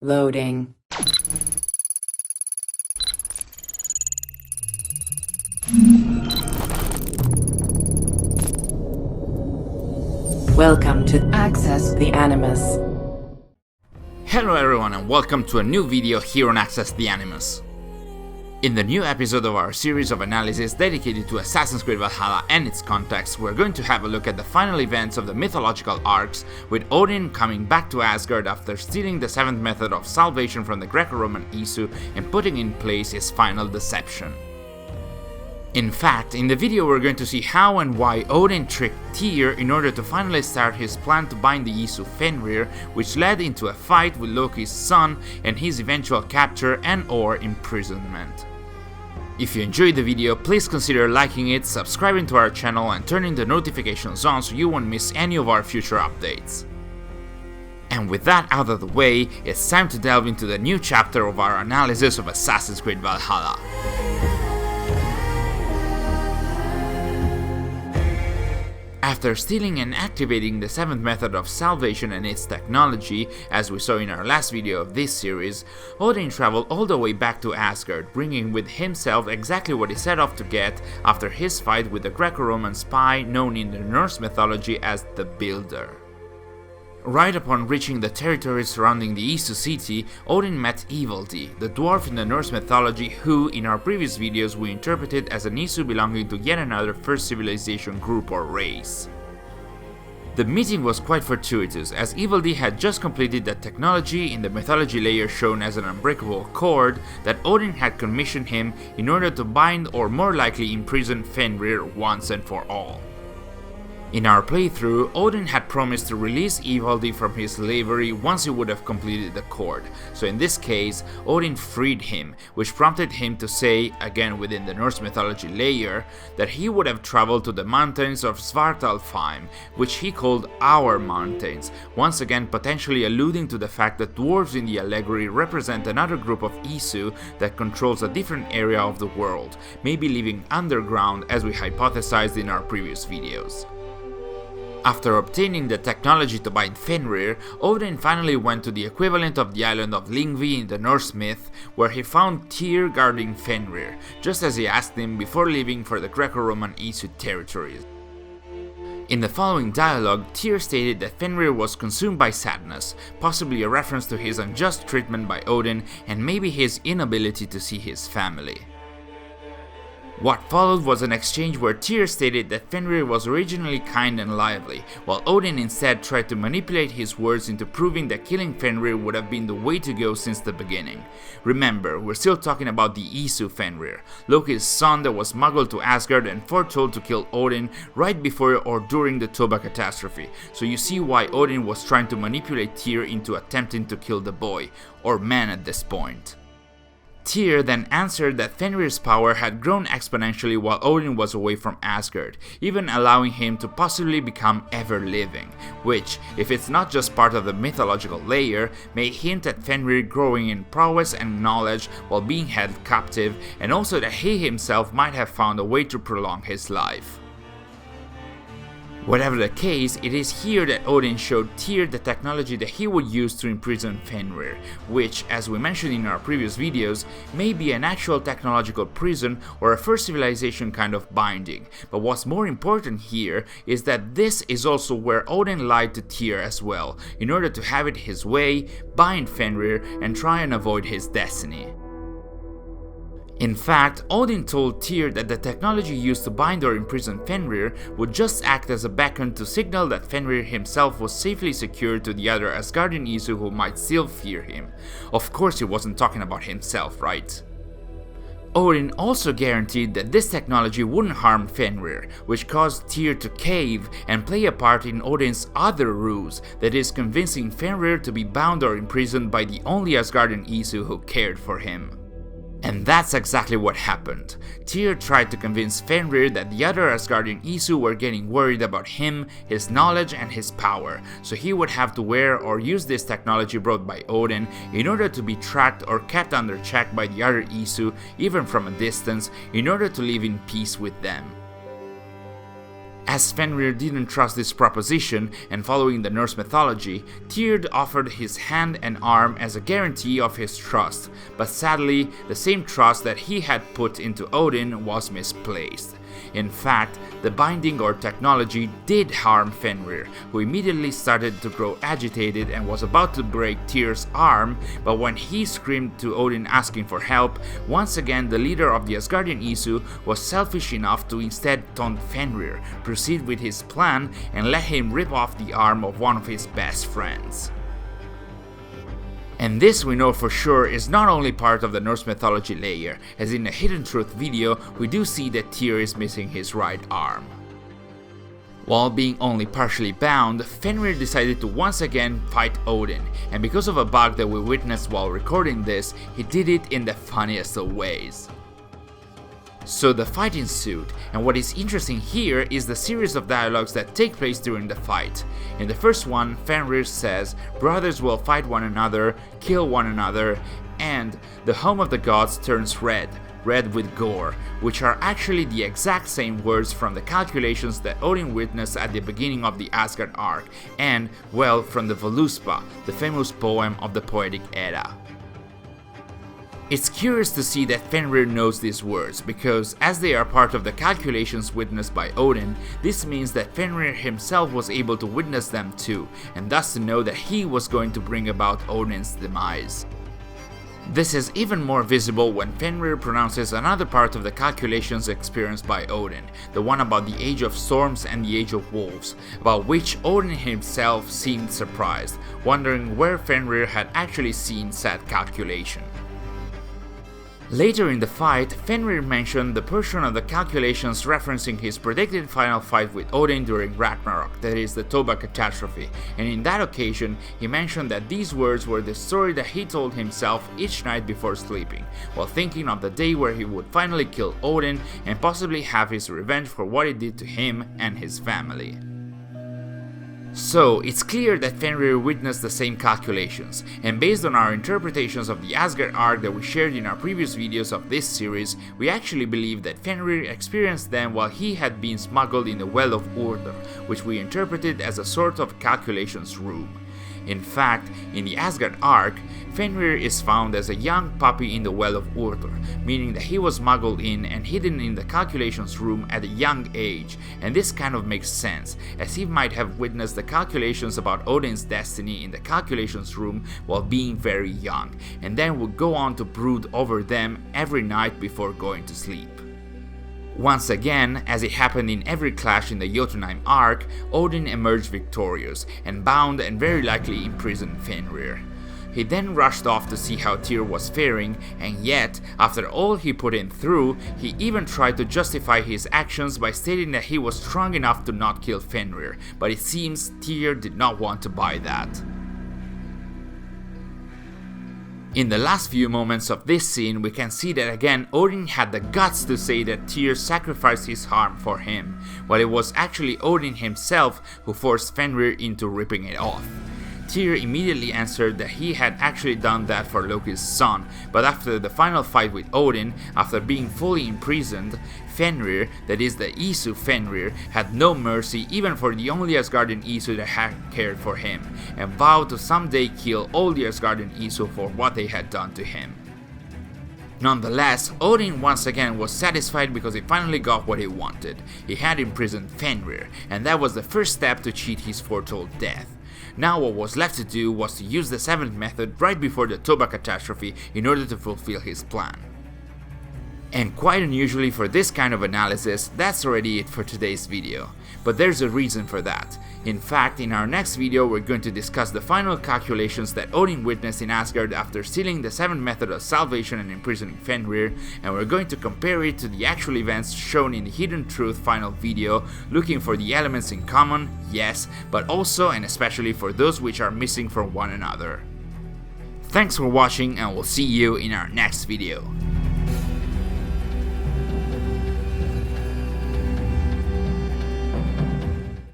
Loading. Welcome to Access the Animus. Hello everyone and welcome to a new video here on Access the Animus. In the new episode of our series of analysis dedicated to Assassin's Creed Valhalla and its context, we're going to have a look at the final events of the mythological arcs, with Odin coming back to Asgard after stealing the seventh method of salvation from the Greco-Roman Isu and putting in place his final deception. In fact, in the video we're going to see how and why Odin tricked Tyr in order to finally start his plan to bind the Isu Fenrir, which led into a fight with Loki's son and his eventual capture and/or imprisonment. If you enjoyed the video, please consider liking it, subscribing to our channel and turning the notifications on so you won't miss any of our future updates. And with that out of the way, it's time to delve into the new chapter of our analysis of Assassin's Creed Valhalla. After stealing and activating the seventh method of salvation and its technology, as we saw in our last video of this series, Odin traveled all the way back to Asgard, bringing with himself exactly what he set off to get after his fight with the Greco-Roman spy known in the Norse mythology as the Builder. Right upon reaching the territory surrounding the Isu city, Odin met Ivaldi, the dwarf in the Norse mythology who, in our previous videos, we interpreted as an Isu belonging to yet another first civilization group or race. The meeting was quite fortuitous, as Ivaldi had just completed the technology in the mythology layer shown as an unbreakable cord that Odin had commissioned him in order to bind or more likely imprison Fenrir once and for all. In our playthrough, Odin had promised to release Ivaldi from his slavery once he would have completed the cord, so in this case, Odin freed him, which prompted him to say, again within the Norse mythology layer, that he would have traveled to the mountains of Svartalfheim, which he called Our Mountains, once again potentially alluding to the fact that dwarves in the allegory represent another group of Isu that controls a different area of the world, maybe living underground as we hypothesized in our previous videos. After obtaining the technology to bind Fenrir, Odin finally went to the equivalent of the island of Lyngvi in the Norse myth, where he found Tyr guarding Fenrir, just as he asked him before leaving for the Greco-Roman Isu territories. In the following dialogue, Tyr stated that Fenrir was consumed by sadness, possibly a reference to his unjust treatment by Odin and maybe his inability to see his family. What followed was an exchange where Tyr stated that Fenrir was originally kind and lively, while Odin instead tried to manipulate his words into proving that killing Fenrir would have been the way to go since the beginning. Remember, we're still talking about the Isu Fenrir, Loki's son that was smuggled to Asgard and foretold to kill Odin right before or during the Toba catastrophe, so you see why Odin was trying to manipulate Tyr into attempting to kill the boy, or man at this point. Tyr then answered that Fenrir's power had grown exponentially while Odin was away from Asgard, even allowing him to possibly become ever-living, which, if it's not just part of the mythological layer, may hint at Fenrir growing in prowess and knowledge while being held captive, and also that he himself might have found a way to prolong his life. Whatever the case, it is here that Odin showed Tyr the technology that he would use to imprison Fenrir, which, as we mentioned in our previous videos, may be an actual technological prison or a first civilization kind of binding, but what's more important here is that this is also where Odin lied to Tyr as well, in order to have it his way, bind Fenrir, and try and avoid his destiny. In fact, Odin told Tyr that the technology used to bind or imprison Fenrir would just act as a beacon to signal that Fenrir himself was safely secured to the other Asgardian Isu who might still fear him. Of course he wasn't talking about himself, right? Odin also guaranteed that this technology wouldn't harm Fenrir, which caused Tyr to cave and play a part in Odin's other ruse, that is convincing Fenrir to be bound or imprisoned by the only Asgardian Isu who cared for him. And that's exactly what happened. Tyr tried to convince Fenrir that the other Asgardian Isu were getting worried about him, his knowledge and his power, so he would have to wear or use this technology brought by Odin in order to be tracked or kept under check by the other Isu, even from a distance, in order to live in peace with them. As Fenrir didn't trust this proposition, and following the Norse mythology, Tyr offered his hand and arm as a guarantee of his trust, but sadly, the same trust that he had put into Odin was misplaced. In fact, the binding or technology did harm Fenrir, who immediately started to grow agitated and was about to break Tyr's arm, but when he screamed to Odin asking for help, once again the leader of the Asgardian Isu was selfish enough to instead taunt Fenrir, proceed with his plan, and let him rip off the arm of one of his best friends. And this we know for sure is not only part of the Norse mythology layer, as in a Hidden Truth video we do see that Tyr is missing his right arm. While being only partially bound, Fenrir decided to once again fight Odin, and because of a bug that we witnessed while recording this, he did it in the funniest of ways. So the fight ensued, and what is interesting here is the series of dialogues that take place during the fight. In the first one, Fenrir says, "Brothers will fight one another, kill one another," and "the home of the gods turns red, red with gore," which are actually the exact same words from the calculations that Odin witnessed at the beginning of the Asgard arc, and, well, from the Voluspa, the famous poem of the Poetic Edda. It's curious to see that Fenrir knows these words, because as they are part of the calculations witnessed by Odin, this means that Fenrir himself was able to witness them too, and thus to know that he was going to bring about Odin's demise. This is even more visible when Fenrir pronounces another part of the calculations experienced by Odin, the one about the Age of Storms and the Age of Wolves, about which Odin himself seemed surprised, wondering where Fenrir had actually seen said calculation. Later in the fight, Fenrir mentioned the portion of the calculations referencing his predicted final fight with Odin during Ragnarok, that is the Toba catastrophe, and in that occasion he mentioned that these words were the story that he told himself each night before sleeping, while thinking of the day where he would finally kill Odin and possibly have his revenge for what he did to him and his family. So, it's clear that Fenrir witnessed the same calculations, and based on our interpretations of the Asgard arc that we shared in our previous videos of this series, we actually believe that Fenrir experienced them while he had been smuggled in the Well of Urdur, which we interpreted as a sort of calculations room. In fact, in the Asgard arc, Fenrir is found as a young puppy in the Well of Urdur, meaning that he was smuggled in and hidden in the calculations room at a young age, and this kind of makes sense, as he might have witnessed the calculations about Odin's destiny in the calculations room while being very young, and then would go on to brood over them every night before going to sleep. Once again, as it happened in every clash in the Jotunheim arc, Odin emerged victorious, and bound and very likely imprisoned Fenrir. He then rushed off to see how Tyr was faring, and yet, after all he put him through, he even tried to justify his actions by stating that he was strong enough to not kill Fenrir, but it seems Tyr did not want to buy that. In the last few moments of this scene, we can see that again Odin had the guts to say that Tyr sacrificed his arm for him, while it was actually Odin himself who forced Fenrir into ripping it off. Tyr immediately answered that he had actually done that for Loki's son, but after the final fight with Odin, after being fully imprisoned, Fenrir, that is the Isu Fenrir, had no mercy even for the only Asgardian Isu that had cared for him, and vowed to someday kill all the Asgardian Isu for what they had done to him. Nonetheless, Odin once again was satisfied because he finally got what he wanted. He had imprisoned Fenrir, and that was the first step to cheat his foretold death. Now what was left to do was to use the seventh method right before the Toba catastrophe in order to fulfill his plan. And quite unusually for this kind of analysis, that's already it for today's video. But there's a reason for that. In fact, in our next video we're going to discuss the final calculations that Odin witnessed in Asgard after stealing the seventh method of salvation and imprisoning Fenrir, and we're going to compare it to the actual events shown in the Hidden Truth final video, looking for the elements in common, yes, but also and especially for those which are missing from one another. Thanks for watching, and we'll see you in our next video.